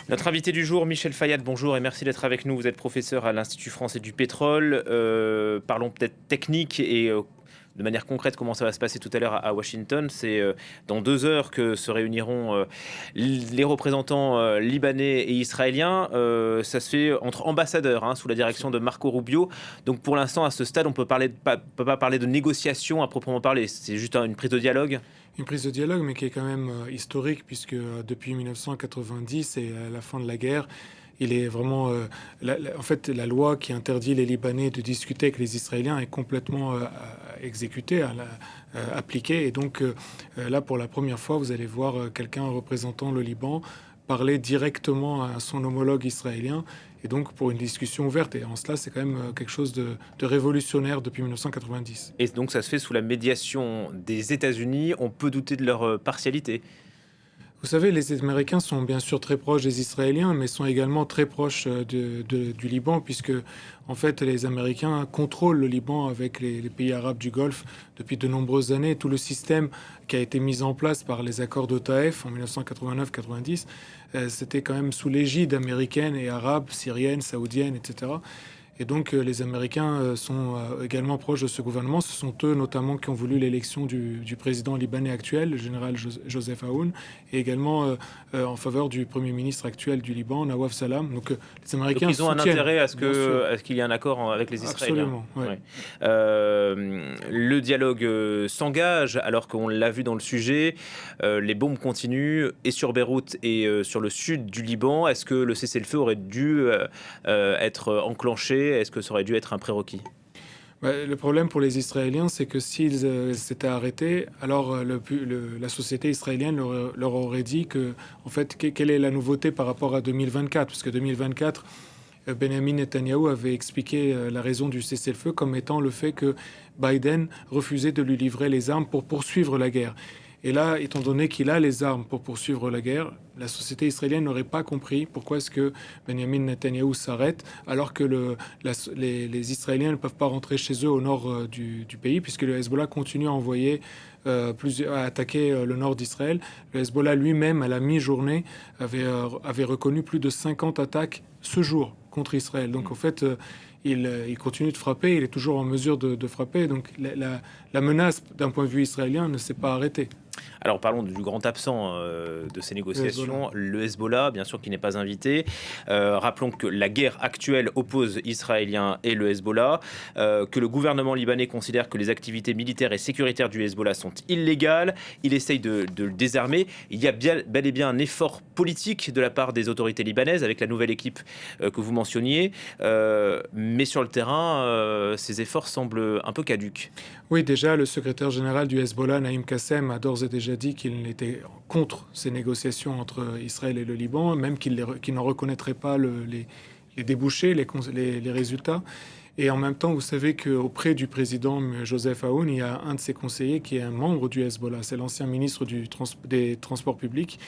Notre invité du jour, Michel Fayad, bonjour et merci d'être avec nous. Vous êtes professeur à l'Institut français du pétrole. Parlons peut-être technique et de manière concrète comment ça va se passer tout à l'heure à Washington. C'est dans 2 heures que se réuniront les représentants libanais et israéliens. Ça se fait entre ambassadeurs, sous la direction de Marco Rubio. Donc pour l'instant, à ce stade, on peut pas parler de négociation à proprement parler. C'est juste une prise de dialogue. Une prise de dialogue, mais qui est quand même historique, puisque depuis 1990 et à la fin de la guerre, il est vraiment... en fait, la loi qui interdit les Libanais de discuter avec les Israéliens est complètement exécutée, appliquée. Et donc là, pour la première fois, vous allez voir quelqu'un représentant le Liban parler directement à son homologue israélien, et donc pour une discussion ouverte. Et en cela, c'est quand même quelque chose de révolutionnaire depuis 1990. Et donc ça se fait sous la médiation des États-Unis. On peut douter de leur partialité. Vous savez, les Américains sont bien sûr très proches des Israéliens, mais sont également très proches du Liban, puisque en fait les Américains contrôlent le Liban avec les pays arabes du Golfe depuis de nombreuses années. Tout le système qui a été mis en place par les accords d'Otaïf en 1989-90, c'était quand même sous l'égide américaine et arabe, syrienne, saoudienne, etc. Et donc les Américains sont également proches de ce gouvernement. Ce sont eux notamment qui ont voulu l'élection du président libanais actuel, le général Joseph Aoun, et également en faveur du Premier ministre actuel du Liban, Nawaf Salam. Donc les Américains Donc ils ont un intérêt à ce soutiennent, qu'il y ait un accord avec les Israéliens. absolument, ouais. Ouais. Le dialogue s'engage alors qu'on l'a vu dans le sujet. Les bombes continuent et sur Beyrouth et sur le sud du Liban. Est-ce que le cessez-le-feu aurait dû être enclenché? Est-ce que ça aurait dû être un prérequis? Le problème pour les Israéliens, c'est que s'ils s'étaient arrêtés, alors la société israélienne leur aurait dit que, en fait, quelle est la nouveauté par rapport à 2024? Parce que 2024, Benjamin Netanyahou avait expliqué la raison du cessez-le-feu comme étant le fait que Biden refusait de lui livrer les armes pour poursuivre la guerre. Et là, étant donné qu'il a les armes pour poursuivre la guerre, la société israélienne n'aurait pas compris pourquoi est-ce que Benjamin Netanyahou s'arrête alors que les Israéliens ne peuvent pas rentrer chez eux au nord du pays, puisque le Hezbollah continue à envoyer à attaquer le nord d'Israël. Le Hezbollah lui-même, à la mi-journée, avait reconnu plus de 50 attaques ce jour contre Israël. Donc en fait, il continue de frapper, il est toujours en mesure de frapper. Donc la menace d'un point de vue israélien ne s'est pas arrêtée. Alors parlons du grand absent de ces négociations, le Hezbollah, bien sûr qui n'est pas invité. Rappelons que la guerre actuelle oppose Israéliens et le Hezbollah, que le gouvernement libanais considère que les activités militaires et sécuritaires du Hezbollah sont illégales. Il essaye de le désarmer. Il y a bel et bien un effort politique de la part des autorités libanaises avec la nouvelle équipe que vous mentionniez. Mais sur le terrain, ces efforts semblent un peu caducs. Oui, déjà, le secrétaire général du Hezbollah, Naïm Kassem, a d'ores et déjà dit qu'il était contre ces négociations entre Israël et le Liban, même qu'il n'en reconnaîtrait pas les débouchés, les résultats. Et en même temps, vous savez qu'auprès du président Joseph Aoun, il y a un de ses conseillers qui est un membre du Hezbollah. C'est l'ancien ministre des Transports publics.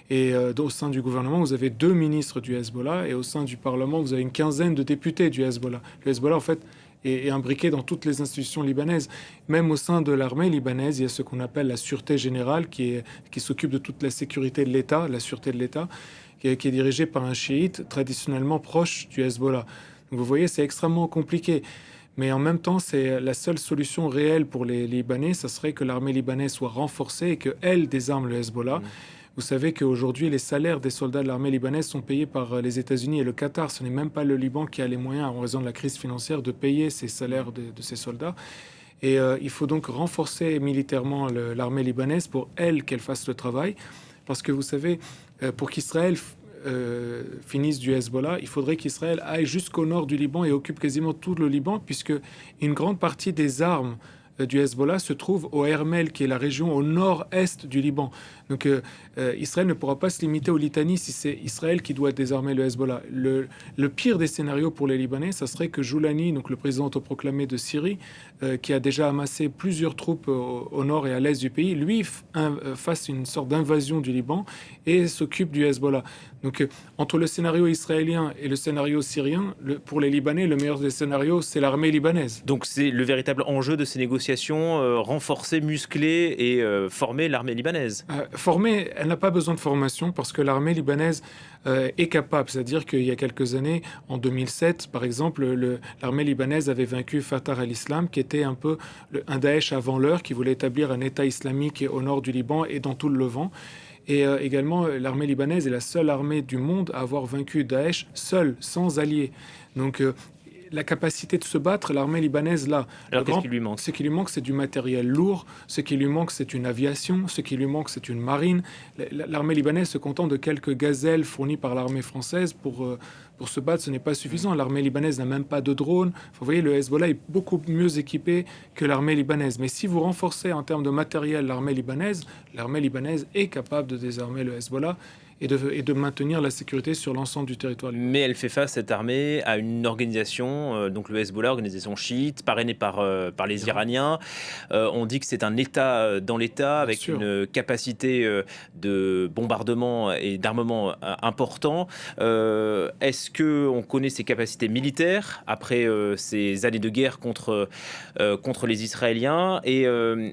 Et au sein du gouvernement, vous avez 2 ministres du Hezbollah. Et au sein du Parlement, vous avez une quinzaine de députés du Hezbollah. Le Hezbollah, en fait, est imbriqué dans toutes les institutions libanaises. Même au sein de l'armée libanaise, il y a ce qu'on appelle la sûreté générale qui s'occupe de toute la sécurité de l'État, la sûreté de l'État, qui est dirigée par un chiite traditionnellement proche du Hezbollah. Donc vous voyez, c'est extrêmement compliqué. Mais en même temps, c'est la seule solution réelle pour les Libanais, ça serait que l'armée libanaise soit renforcée et qu'elle désarme le Hezbollah. Vous savez qu'aujourd'hui, les salaires des soldats de l'armée libanaise sont payés par les États-Unis et le Qatar. Ce n'est même pas le Liban qui a les moyens, en raison de la crise financière, de payer ces salaires de ces soldats. Et il faut donc renforcer militairement l'armée libanaise pour qu'elle fasse le travail. Parce que vous savez, pour qu'Israël finisse du Hezbollah, il faudrait qu'Israël aille jusqu'au nord du Liban et occupe quasiment tout le Liban, puisque une grande partie des armes du Hezbollah se trouve au Hermel, qui est la région au nord-est du Liban. Donc Israël ne pourra pas se limiter au Litanie si c'est Israël qui doit désarmer le Hezbollah. Le pire des scénarios pour les Libanais, ça serait que Joulani, donc le président autoproclamé de Syrie, qui a déjà amassé plusieurs troupes au nord et à l'est du pays, lui fasse une sorte d'invasion du Liban et s'occupe du Hezbollah. Donc, entre le scénario israélien et le scénario syrien, pour les Libanais, le meilleur des scénarios, c'est l'armée libanaise. Donc c'est le véritable enjeu de ces négociations, renforcer, muscler et former l'armée libanaise. Former, elle n'a pas besoin de formation parce que l'armée libanaise est capable. C'est-à-dire qu'il y a quelques années, en 2007, par exemple, l'armée libanaise avait vaincu Fatah al-Islam, qui était un peu un Daesh avant l'heure, qui voulait établir un État islamique au nord du Liban et dans tout le Levant. Et également, l'armée libanaise est la seule armée du monde à avoir vaincu Daesh seule, sans alliés. Donc, la capacité de se battre, l'armée libanaise l'a. Alors qu'est-ce qui lui manque ? Ce qui lui manque, c'est du matériel lourd. Ce qui lui manque, c'est une aviation. Ce qui lui manque, c'est une marine. L'armée libanaise se contente de quelques gazelles fournies par l'armée française pour se battre. Ce n'est pas suffisant. L'armée libanaise n'a même pas de drones. Enfin, vous voyez, le Hezbollah est beaucoup mieux équipé que l'armée libanaise. Mais si vous renforcez en termes de matériel l'armée libanaise est capable de désarmer le Hezbollah et de maintenir la sécurité sur l'ensemble du territoire libanais. Mais elle fait face, cette armée, à une organisation, donc le Hezbollah, organisation chiite, parrainée par les Iraniens. On dit que c'est un État dans l'État, avec une capacité de bombardement et d'armement important. Est-ce qu'on connaît ses capacités militaires après ces années de guerre contre les Israéliens et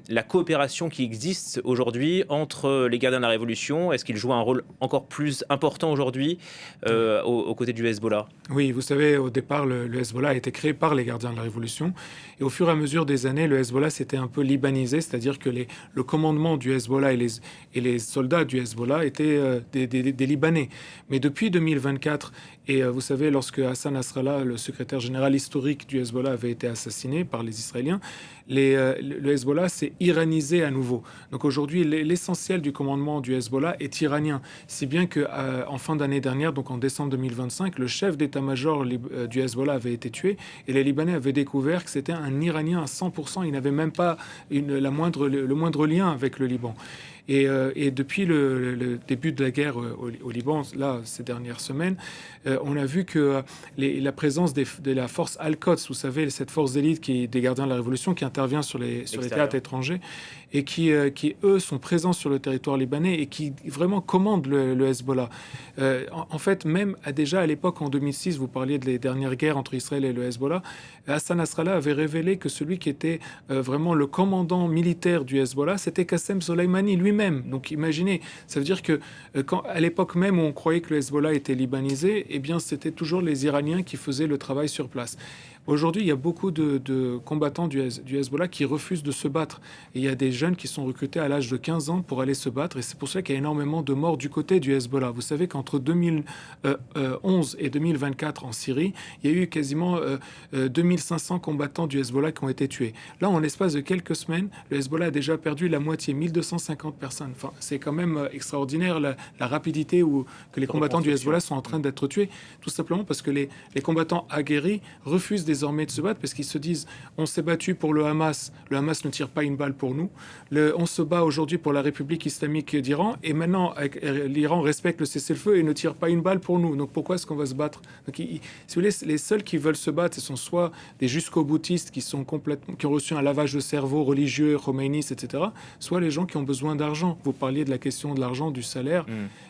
la coopération qui existe aujourd'hui entre les gardiens de la Révolution? Est-ce qu'ils jouent un rôle encore plus important aujourd'hui aux côtés du Hezbollah? Oui, vous savez, au départ, le Hezbollah a été créé par les gardiens de la Révolution. Et au fur et à mesure des années, le Hezbollah s'était un peu libanisé, c'est-à-dire que le commandement du Hezbollah et les soldats du Hezbollah étaient des Libanais. Mais depuis 2024, et vous savez, lorsque Hassan Nasrallah, le secrétaire général historique du Hezbollah, avait été assassiné par les Israéliens, le Hezbollah s'est iranisé à nouveau. Donc aujourd'hui, l'essentiel du commandement du Hezbollah est iranien. Si bien qu'en fin d'année dernière, donc en décembre 2025, le chef d'état-major du Hezbollah avait été tué et les Libanais avaient découvert que c'était un Iranien à 100%. Il n'avait même pas le moindre lien avec le Liban. Et depuis le début de la guerre au Liban, là, ces dernières semaines, on a vu que la présence de la force Al-Quds, vous savez, cette force d'élite des gardiens de la Révolution qui intervient sur les théâtres étrangers et qui, eux, sont présents sur le territoire libanais et qui vraiment commandent le Hezbollah. En fait, même déjà à l'époque, en 2006, vous parliez des dernières guerres entre Israël et le Hezbollah, Hassan Nasrallah avait révélé que celui qui était vraiment le commandant militaire du Hezbollah, c'était Qassem Soleimani lui-même. Donc imaginez, ça veut dire que à l'époque même où on croyait que le Hezbollah était libanisé, eh bien c'était toujours les Iraniens qui faisaient le travail sur place. Aujourd'hui, il y a beaucoup de combattants du Hezbollah qui refusent de se battre. Et il y a des jeunes qui sont recrutés à l'âge de 15 ans pour aller se battre. Et c'est pour ça qu'il y a énormément de morts du côté du Hezbollah. Vous savez qu'entre 2011 et 2024 en Syrie, il y a eu quasiment 2500 combattants du Hezbollah qui ont été tués. Là, en l'espace de quelques semaines, le Hezbollah a déjà perdu la moitié, 1250 personnes. Enfin, c'est quand même extraordinaire la rapidité que les combattants du Hezbollah sont en train d'être tués. Tout simplement parce que les combattants aguerris refusent désormais de se battre parce qu'ils se disent on s'est battu pour le Hamas ne tire pas une balle pour nous, on se bat aujourd'hui pour la République islamique d'Iran et maintenant l'Iran respecte le cessez-le-feu et ne tire pas une balle pour nous, donc pourquoi est-ce qu'on va se battre? Donc, si vous voulez, les seuls qui veulent se battre, ce sont soit des jusqu'au-boutistes qui ont reçu un lavage de cerveau religieux, Khomeini, etc., soit les gens qui ont besoin d'argent. Vous parliez de la question de l'argent, du salaire.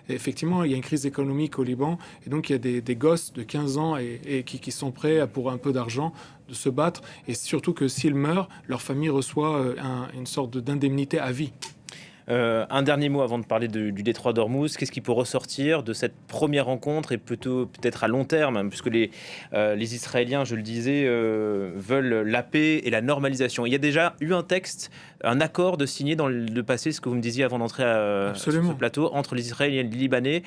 Effectivement, il y a une crise économique au Liban et donc il y a des gosses de 15 ans et qui sont prêts pour un peu d'argent de se battre, et surtout que s'ils meurent, leur famille reçoit une sorte d'indemnité à vie. Un dernier mot avant de parler du détroit d'Ormuz. Qu'est-ce qui peut ressortir de cette première rencontre et peut-être à long terme, puisque les Israéliens, je le disais, veulent la paix et la normalisation. Il y a déjà eu un accord de signé dans le passé, ce que vous me disiez avant d'entrer sur ce plateau, entre les Israéliens et les Libanais,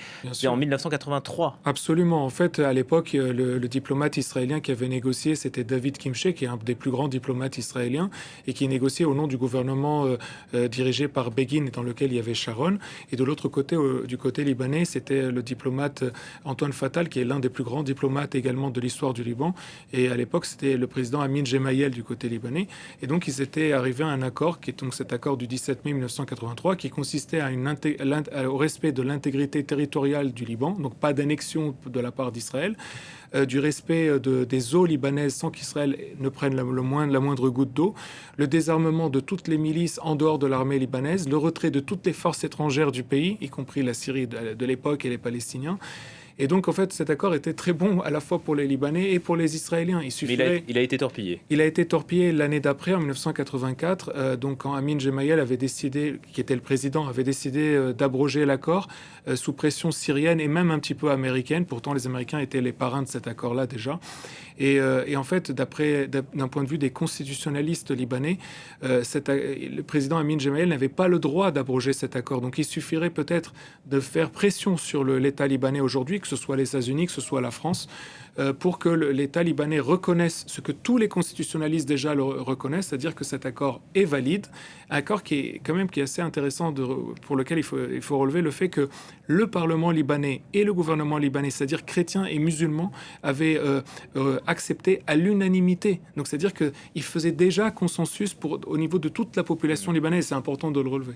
en 1983. Absolument. En fait, à l'époque, le diplomate israélien qui avait négocié, c'était David Kimche, qui est un des plus grands diplomates israéliens et qui négociait au nom du gouvernement dirigé par Begin, dans lequel il y avait Sharon. Et de l'autre côté, du côté libanais, c'était le diplomate Antoine Fatal, qui est l'un des plus grands diplomates également de l'histoire du Liban. Et à l'époque, c'était le président Amin Gemayel du côté libanais. Et donc, ils étaient arrivés à un accord, qui est donc cet accord du 17 mai 1983, qui consistait au respect de l'intégrité territoriale du Liban, donc pas d'annexion de la part d'Israël, du respect des eaux libanaises sans qu'Israël ne prenne la moindre goutte d'eau, le désarmement de toutes les milices en dehors de l'armée libanaise, le retrait retrait de toutes les forces étrangères du pays, y compris la Syrie de l'époque et les Palestiniens. Et donc, en fait, cet accord était très bon à la fois pour les Libanais et pour les Israéliens. Mais il a été torpillé. Il a été torpillé l'année d'après, en 1984, donc quand Amin Gemayel avait décidé, qui était le président, avait décidé d'abroger l'accord sous pression syrienne et même un petit peu américaine. Pourtant, les Américains étaient les parrains de cet accord-là déjà. Et en fait, d'un point de vue des constitutionnalistes libanais, le président Amin Gemayel n'avait pas le droit d'abroger cet accord. Donc il suffirait peut-être de faire pression sur l'État libanais aujourd'hui, que ce soit les États-Unis, que ce soit la France, pour que l'État libanais reconnaisse ce que tous les constitutionnalistes déjà le reconnaissent, c'est-à-dire que cet accord est valide, un accord qui est assez intéressant, pour lequel il faut relever le fait que le Parlement libanais et le gouvernement libanais, c'est-à-dire chrétiens et musulmans, avaient accepté à l'unanimité. Donc c'est-à-dire qu'il faisait déjà consensus au niveau de toute la population libanaise, c'est important de le relever.